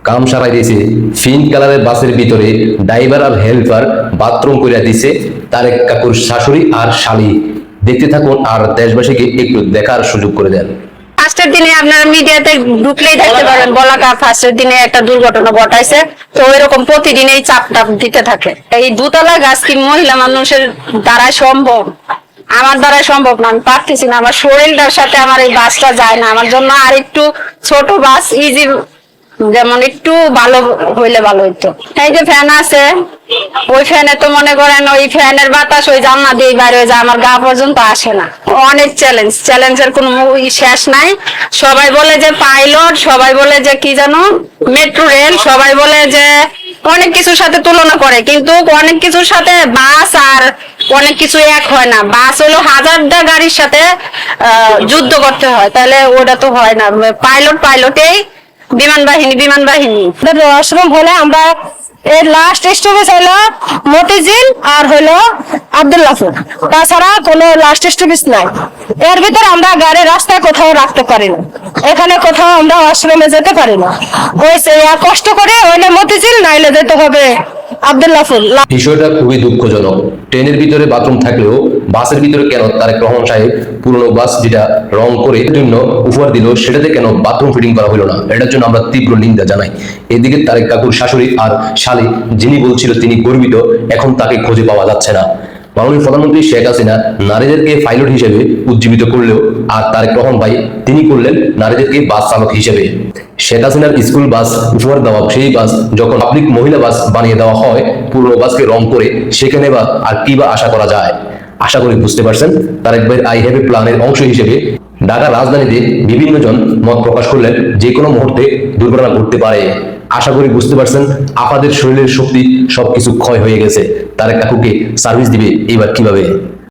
কাম সারাই দিয়েছে। পিঙ্ক কালারের বাসের ভিতরে ড্রাইভার আর হেল্পার বাথরুম করে দিছে তারেক কাকুর শাশুড়ি আর শালি। দেখতে থাকুন আর দেশবাসীকে একটু দেখার সুযোগ করে দেন। ফার্স্টের দিনে আপনারা মিডিয়াতে ঢুকলেই দেখতে পাবেন বলাকা ফার্স্টের দিনে একটা দুর্ঘটনা ঘটাইছে। তো ওইরকম প্রতিদিন এই চাপটা দিতে থাকে। এই দুতলা গাছ কি মহিলা মানুষের দ্বারা সম্ভব? আমার দ্বারা সম্ভব না, আমি পারতেছি না। আমার শরীরটার সাথে আমার এই বাসটা যায় না। আমার জন্য আর একটু ছোট বাস ইজি, যেমন একটু ভালো হইলে ভালো হইতো। এই যে ফ্যান আছে, ওই ফ্যানে তো মনে করেন ওই ফ্যানের বাতাস ওই জানলা দিয়ে বাইরে হয়ে যায়, আমার গা পর্যন্ত আসে না। অনেক চ্যালেঞ্জের কোনো শেষ নাই। সবাই বলে যে পাইলট, সবাই বলে যে কি জানো মেট্রো রেল, সবাই বলে যে অনেক কিছুর সাথে তুলনা করে, কিন্তু অনেক কিছুর সাথে বাস আর অনেক কিছু এক হয় না। বাস হলো হাজারটা গাড়ির সাথে যুদ্ধ করতে হয়, তাহলে ওটা তো হয় না। পাইলটেই বিমান বাহিনী। আশ্রম হলে আমরা এর লাস্ট স্টপেজ হলো মতিঝিল আর হলো আব্দুল্লাহপুর, তাছাড়া কোনো লাস্ট স্টপেজ নাই। এর ভিতরে আমরা গাড়ি রাস্তায় কোথাও রাখতে পারি না, এখানে কোথাও আমরা আশ্রমে যেতে পারি না। ওই কষ্ট করে হইলে মতিঝিল, নাইলে যেতে হবে আব্দুল্লাহপুর। বিষয়টা খুবই দুঃখজনক। ট্রেনের ভিতরে বাথরুম থাকলেও বাসের ভিতরে কেন তারেক রহমান সাহেব পুরনো বাস যেটা রং করে জন্য উপহার দিল সেটাতে কেন বাথরুম ফিটিং করা হলো না? এটার জন্য আমরা তীব্র নিন্দা জানাই। এদিকে তারেক কাকুর শাশুড়ি আর শালী যিনি বলছিল তিনি গর্বিত, এখন তাকে খুঁজে পাওয়া যাচ্ছে না। মাননীয় প্রধানমন্ত্রী শেখ হাসিনা নারীদেরকে পাইলট হিসেবে উজ্জীবিত করলেও আর তারেক রহমান ভাই তিনি করলেন নারীদেরকে বাস চালক হিসেবে। শেখ হাসিনার স্কুল বাস উপহার দেওয়া সেই বাস যখন পাবলিক মহিলা বাস বানিয়ে দেওয়া হয় পুরনো বাসকে রং করে, সেখানে বা আর কি বা আশা করা যায়? আশা করি বুঝতে পারছেন তারেক ভাইয়ের আই হ্যাভ এ প্ল্যানের অংশ হিসেবে ঢাকার রাজধানীতে বিভিন্ন জন মত প্রকাশ করলেন যে কোনো মুহূর্তে দুর্ঘটনা ঘটতে পারে। আশা করি বুঝতে পারছেন আপনাদের শরীরের শক্তি সবকিছু ক্ষয় হয়ে গেছে। তারেক কাকুকে সার্ভিস দিবে এবার কিভাবে?